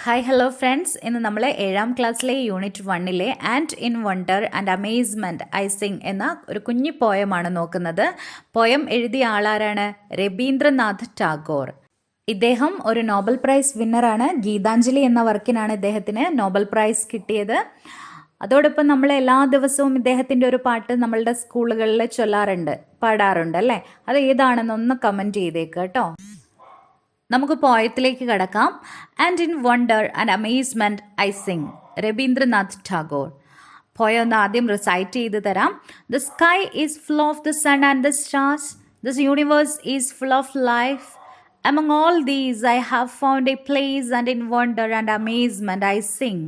Hi hello friends, ഇന്ന് നമ്മൾ 7ാം ക്ലാസ്സിലെ യൂണിറ്റ് 1ലെ and in wonder and amazement I sing എന്ന ഒരു കുഞ്ഞു പോയമാണ് നോക്കുന്നത്. പോയം എഴുതിയ ആളാരാണ്? രബീന്ദ്രനാഥ് ടാഗോർ. ഇദ്ദേഹം ഒരു നോബൽ പ്രൈസ് വിന്നറാണ്. ഗീതാഞ്ജലി എന്ന വർക്കിനാണ് ഇദ്ദേഹത്തിന് നോബൽ പ്രൈസ് കിട്ടിയത്. അതോടൊപ്പം നമ്മൾ എല്ലാ ദിവസവും ഇദ്ദേഹത്തിൻ്റെ ഒരു പാട്ട് നമ്മളുടെ സ്കൂളുകളിൽ ചൊല്ലാറുണ്ട്, പാടാറുണ്ട് അല്ലേ? അത് ഏതാണെന്നൊന്ന് കമൻറ്റ് ചെയ്തേക്ക് കേട്ടോ. നമുക്ക് പോയത്തിലേക്ക് കടക്കാം. And in wonder and amazement I sing, Rabindranath Tagore. പോയ ഒന്ന് ആദ്യം റിസൈറ്റ് ചെയ്ത് തരാം. The sky is full of the sun and the stars, this universe is full of life. Among all these I have found a place, and in wonder and amazement I sing.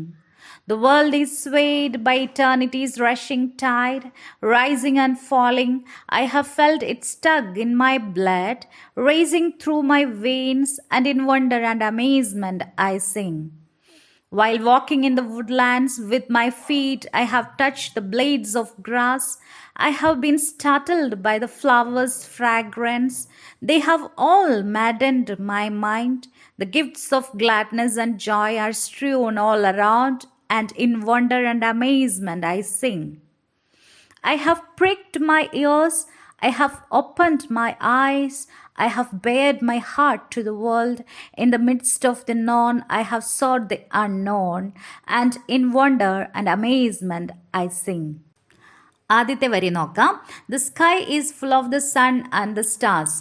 The world is swayed by eternity's rushing tide, rising and falling. I have felt its tug in my blood, racing through my veins, and in wonder and amazement I sing. While walking in the woodlands with my feet, I have touched the blades of grass. I have been startled by the flowers' fragrance. They have all maddened my mind. The gifts of gladness and joy are strewn all around, and in wonder and amazement I sing. I have pricked my ears, I have opened my eyes, I have bared my heart to the world. In the midst of the known, I have sought the unknown, and in wonder and amazement I sing. ആദ്യത്തെ വരി നോക്കാം. The sky is full of the sun and the stars.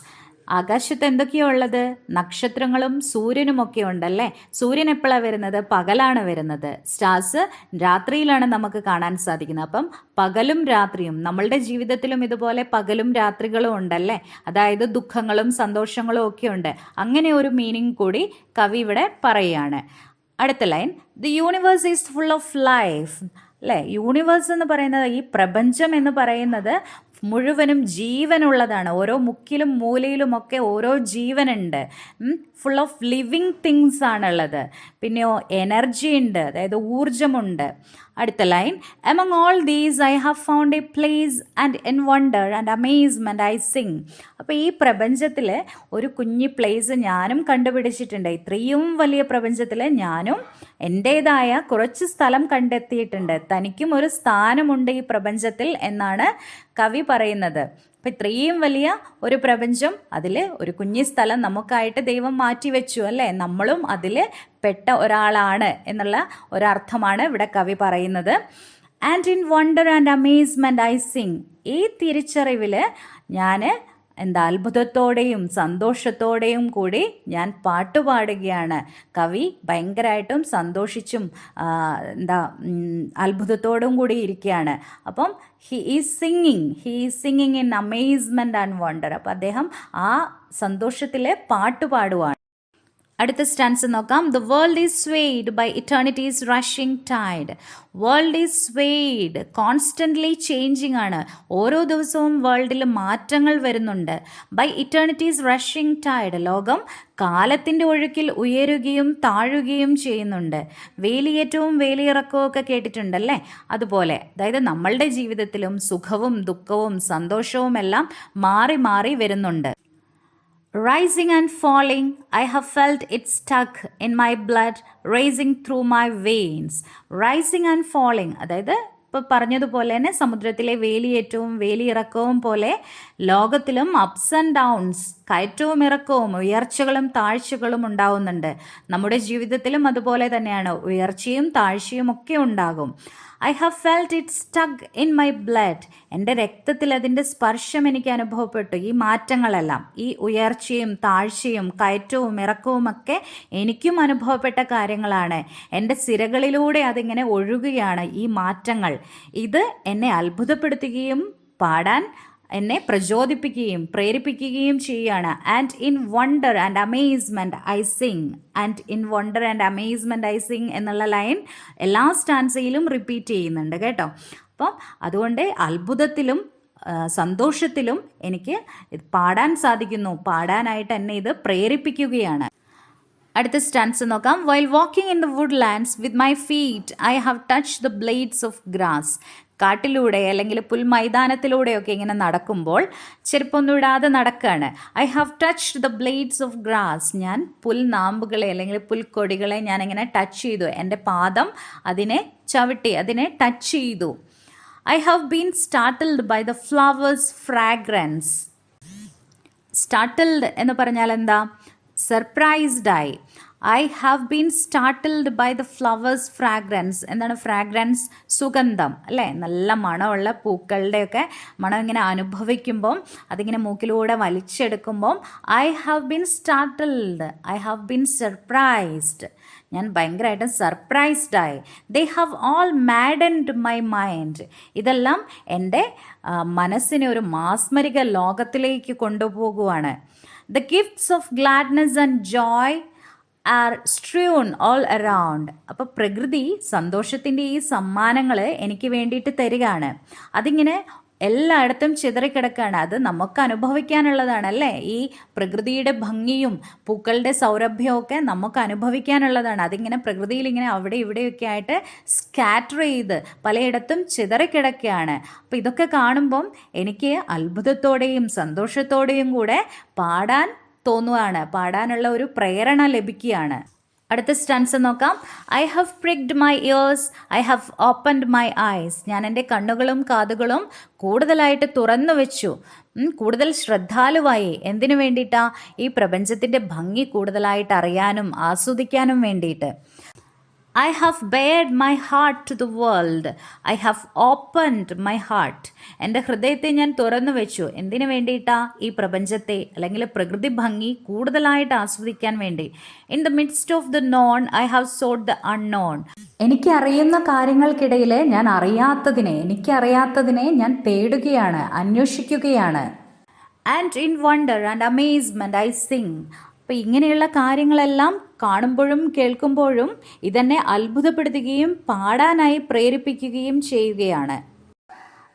ആകാശത്ത് എന്തൊക്കെയാ ഉള്ളത്? നക്ഷത്രങ്ങളും സൂര്യനുമൊക്കെ ഉണ്ടല്ലേ. സൂര്യൻ എപ്പോഴാണ് വരുന്നത്? പകലാണ് വരുന്നത്. സ്റ്റാർസ് രാത്രിയിലാണ് നമുക്ക് കാണാൻ സാധിക്കുന്നത്. അപ്പം പകലും രാത്രിയും നമ്മളുടെ ജീവിതത്തിലും ഇതുപോലെ പകലും രാത്രികളും ഉണ്ടല്ലേ. അതായത് ദുഃഖങ്ങളും സന്തോഷങ്ങളും ഒക്കെ ഉണ്ട്. അങ്ങനെ ഒരു മീനിങ് കൂടി കവി ഇവിടെ പറയുകയാണ്. അടുത്ത line, the universe is full of life. അല്ലേ, യൂണിവേഴ്സ് എന്ന് പറയുന്നത്, ഈ പ്രപഞ്ചം എന്ന് പറയുന്നത് മുഴുവനും ജീവനുള്ളതാണ്. ഓരോ മുക്കിലും മൂലയിലുമൊക്കെ ഓരോ ജീവനുണ്ട്. ഫുൾ ഓഫ് ലിവിങ് തിങ്സ് ആണുള്ളത്. പിന്നെയോ എനർജി ഉണ്ട്, അതായത് ഊർജമുണ്ട്. അടുത്ത line, among all these I have found A place, and in wonder and amazement I Singh. അപ്പോൾ ഈ പ്രപഞ്ചത്തിൽ ഒരു കുഞ്ഞി പ്ലേസ് ഞാനും കണ്ടുപിടിച്ചിട്ടുണ്ട്. ഇത്രയും വലിയ പ്രപഞ്ചത്തിൽ ഞാനും എൻ്റേതായ കുറച്ച് സ്ഥലം കണ്ടെത്തിയിട്ടുണ്ട്. തനിക്കും ഒരു സ്ഥാനമുണ്ട് ഈ പ്രപഞ്ചത്തിൽ എന്നാണ് കവി പറയുന്നത്. അപ്പം ഇത്രയും വലിയ ഒരു പ്രപഞ്ചം, അതിൽ ഒരു കുഞ്ഞി സ്ഥലം നമുക്കായിട്ട് ദൈവം മാറ്റി വെച്ചു അല്ലേ. നമ്മളും അതിൽ പെട്ട ഒരാളാണ് എന്നുള്ള ഒരർത്ഥമാണ് ഇവിടെ കവി പറയുന്നത്. And in wonder and amazement I Singh. ഈ തിരിച്ചറിവിൽ ഞാൻ അത്ഭുതത്തോടെയും സന്തോഷത്തോടെയും കൂടി ഞാൻ പാട്ടുപാടുകയാണ്. കവി ഭയങ്കരമായിട്ടും സന്തോഷിച്ചും അത്ഭുതത്തോടും കൂടി ഇരിക്കുകയാണ്. അപ്പം he is singing in amazement and wonder. അപ്പം അദ്ദേഹം ആ സന്തോഷത്തിൽ പാട്ടുപാടുവാണ്. അടുത്ത സ്റ്റാൻസ് നോക്കാം. The world is swayed by eternity's rushing tide. World is swayed, constantly changing ആണ്. ഓരോ ദിവസവും വേൾഡിൽ മാറ്റങ്ങൾ വരുന്നുണ്ട്. ബൈ ഇറ്റേണിറ്റീസ് റഷിംഗ് ടൈഡ്, ലോകം കാലത്തിൻ്റെ ഒഴുക്കിൽ ഉയരുകയും താഴുകയും ചെയ്യുന്നുണ്ട്. വേലിയേറ്റവും വേലിയിറക്കവും ഒക്കെ കേട്ടിട്ടുണ്ടല്ലേ. അതുപോലെ അതായത് നമ്മളുടെ ജീവിതത്തിലും സുഖവും ദുഃഖവും സന്തോഷവും എല്ലാം മാറി മാറി വരുന്നുണ്ട്. Rising and falling, I have felt it stuck in my blood, racing through my veins. Rising and falling, അതായത് ഇപ്പോൾ പറഞ്ഞതുപോലെ തന്നെ സമുദ്രത്തിലെ വേലിയേറ്റവും വേലിയിറക്കവും പോലെ ലോകത്തിലും അപ്സ് ആൻഡ് ഡൗൺസ്, കയറ്റവും ഇറക്കവും, ഉയർച്ചകളും താഴ്ചകളും ഉണ്ടാവുന്നുണ്ട്. നമ്മുടെ ജീവിതത്തിലും അതുപോലെ തന്നെയാണ്. ഉയർച്ചയും താഴ്ചയും ഒക്കെ ഉണ്ടാകും. I have felt it stuck in my blood. എൻ്റെ രക്തത്തിൽ അതിൻ്റെ സ്പർശം എനിക്ക് അനുഭവപ്പെട്ടു. ഈ മാറ്റങ്ങളെല്ലാം, ഈ ഉയർച്ചയും താഴ്ചയും കയറ്റവും ഇറക്കവും ഒക്കെ എനിക്കും അനുഭവപ്പെട്ട കാര്യങ്ങളാണ്. എൻ്റെ സിരകളിലൂടെ അതിങ്ങനെ ഒഴുകുകയാണ് ഈ മാറ്റങ്ങൾ. ഇത് എന്നെ അത്ഭുതപ്പെടുത്തുകയും പാടാൻ എന്നെ പ്രചോദിപ്പിക്കുകയും പ്രേരിപ്പിക്കുകയും ചെയ്യുകയാണ്. And in wonder and amazement I Singh. And in wonder and amazement I Singh എന്നുള്ള ലൈൻ എല്ലാ സ്റ്റാൻസയിലും റിപ്പീറ്റ് ചെയ്യുന്നുണ്ട് കേട്ടോ. അപ്പം അതുകൊണ്ട് അത്ഭുതത്തിലും സന്തോഷത്തിലും എനിക്ക് പാടാൻ സാധിക്കുന്നു. പാടാനായിട്ട് എന്നെ ഇത് പ്രേരിപ്പിക്കുകയാണ്. അടുത്ത സ്റ്റാൻസ് നോക്കാം. While walking in the Woodlands with my feet I have touch the blades of grass. കാട്ടിലൂടെ അല്ലെങ്കിൽ പുൽമൈതാനത്തിലൂടെയൊക്കെ ഇങ്ങനെ നടക്കുമ്പോൾ ചെരുപ്പൊന്നും ഇടാതെ നടക്കുകയാണ്. I have touched the blades of grass. ഞാൻ പുൽനാമ്പുകളെ അല്ലെങ്കിൽ പുൽക്കൊടികളെ ഞാനിങ്ങനെ ടച്ച് ചെയ്തു. എൻ്റെ പാദം അതിനെ ചവിട്ടി, അതിനെ ടച്ച് ചെയ്തു. I have been startled by the flowers fragrance. Startled എന്ന് പറഞ്ഞാൽ എന്താ? സർപ്രൈസ്ഡ് ആയി. I have been startled by the flowers fragrance. എന്താണ് ഫ്രാഗ്രൻസ്? സുഗന്ധം അല്ലേ? നല്ല മണമുള്ള പൂക്കളുടെയൊക്കെ മണം ഇങ്ങനെ അനുഭവിക്കുമ്പം അതിങ്ങനെ മൂക്കിലൂടെ വലിച്ചെടുക്കുമ്പം I have been startled, I have been surprised. ഞാൻ ഭയങ്കരമായിട്ട് സർപ്രൈസ്ഡ് ആയി. They have all maddened my mind. ഇതെല്ലാം എൻ്റെ മനസ്സിനെ ഒരു മാസ്മരിക ലോകത്തിലേക്ക് കൊണ്ടുപോകുവാണ്. The gifts of gladness and Joy R strewn all around. അപ്പോൾ പ്രകൃതി സന്തോഷത്തിൻ്റെ ഈ സമ്മാനങ്ങൾ എനിക്ക് വേണ്ടിയിട്ട് തരികയാണ്. അതിങ്ങനെ എല്ലായിടത്തും ചിതറിക്കിടക്കുകയാണ്. അത് നമുക്ക് അനുഭവിക്കാനുള്ളതാണ് അല്ലേ? ഈ പ്രകൃതിയുടെ ഭംഗിയും പൂക്കളുടെ സൗരഭ്യവും ഒക്കെ നമുക്ക് അനുഭവിക്കാനുള്ളതാണ്. അതിങ്ങനെ പ്രകൃതിയിൽ ഇങ്ങനെ അവിടെ ഇവിടെയൊക്കെ ആയിട്ട് സ്കാറ്റർ ചെയ്ത് പലയിടത്തും ചിതറിക്കിടക്കുകയാണ്. അപ്പോൾ ഇതൊക്കെ കാണുമ്പം എനിക്ക് അത്ഭുതത്തോടെയും സന്തോഷത്തോടെയും കൂടെ പാടാൻ തോന്നുകയാണ്, പാടാനുള്ള ഒരു പ്രേരണ ലഭിക്കുകയാണ്. അടുത്ത സ്റ്റൻസ് നോക്കാം. I have pricked my ears, I have opened my eyes. ഞാൻ എൻ്റെ കണ്ണുകളും കാതുകളും കൂടുതലായിട്ട് തുറന്നു വെച്ചു, കൂടുതൽ ശ്രദ്ധാലുവായി. എന്തിനു വേണ്ടിയിട്ടാ? ഈ പ്രപഞ്ചത്തിൻ്റെ ഭംഗി കൂടുതലായിട്ട് അറിയാനും ആസ്വദിക്കാനും വേണ്ടിയിട്ട്. I have bared my heart to the world. I have opened my heart. എൻ്റെ ഹൃദയത്തെ ഞാൻ തുറന്നു വെച്ചു. എന്തിനു വേണ്ടിയിട്ടാ? ഈ പ്രപഞ്ചത്തെ അല്ലെങ്കിൽ പ്രകൃതി ഭംഗി കൂടുതലായിട്ട് ആസ്വദിക്കാൻ വേണ്ടി. In the midst of the known, I have sought the unknown. എനിക്കറിയുന്ന കാര്യങ്ങൾക്കിടയിൽ എനിക്കറിയാത്തതിനെ ഞാൻ തേടുകയാണ്, അന്വേഷിക്കുകയാണ്. And in wonder and amazement I sing. അപ്പോൾ ഇങ്ങനെയുള്ള കാര്യങ്ങളെല്ലാം കാണുമ്പോഴും കേൾക്കുമ്പോഴും ഇതെന്നെ അത്ഭുതപ്പെടുത്തുകയും പാടാനായി പ്രേരിപ്പിക്കുകയും ചെയ്യുകയാണ്.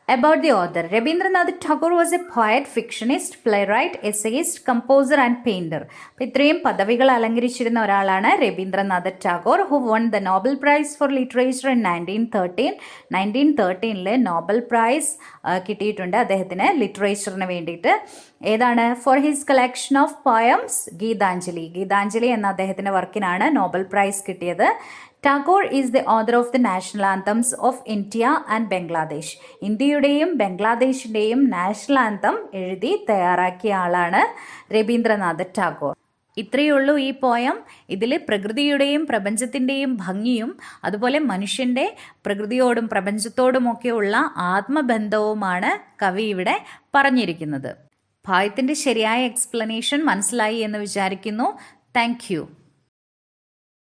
About the author, Rabindranath Tagore was a poet, fictionist, playwright, essayist, composer and painter. അപ്പോൾ ഇത്രയും പദവികൾ അലങ്കരിച്ചിരുന്ന ഒരാളാണ് Rabindranath Tagore, who won the Nobel Prize for Literature in 1913. 1913 Nobel prize കിട്ടിയിട്ടുണ്ട് അദ്ദേഹത്തിന് ലിറ്ററേച്ചറിന് വേണ്ടിയിട്ട്. ഏതാണ്? For his collection of poems Gitanjali എന്ന അദ്ദേഹത്തിൻ്റെ വർക്കിനാണ് നോബൽ പ്രൈസ് കിട്ടിയത്. Tagore is the author of the national anthems of India and Bangladesh. ഇന്ത്യയുടെയും ബംഗ്ലാദേശിൻ്റെയും നാഷണൽ ആന്തം എഴുതി തയ്യാറാക്കിയ ആളാണ് രവീന്ദ്രനാഥ് ടാഗോർ. ഇത്രയേ ഉള്ളൂ ഈ പോയം. ഇതിൽ പ്രകൃതിയുടെയും പ്രപഞ്ചത്തിൻ്റെയും ഭംഗിയും അതുപോലെ മനുഷ്യൻ്റെ പ്രകൃതിയോടും പ്രപഞ്ചത്തോടുമൊക്കെയുള്ള ആത്മബന്ധവുമാണ് കവി ഇവിടെ പറഞ്ഞിരിക്കുന്നത്. ഭാഗത്തിൻ്റെ ശരിയായ എക്സ്പ്ലനേഷൻ മനസ്സിലായി എന്ന് വിചാരിക്കുന്നു. Thank you.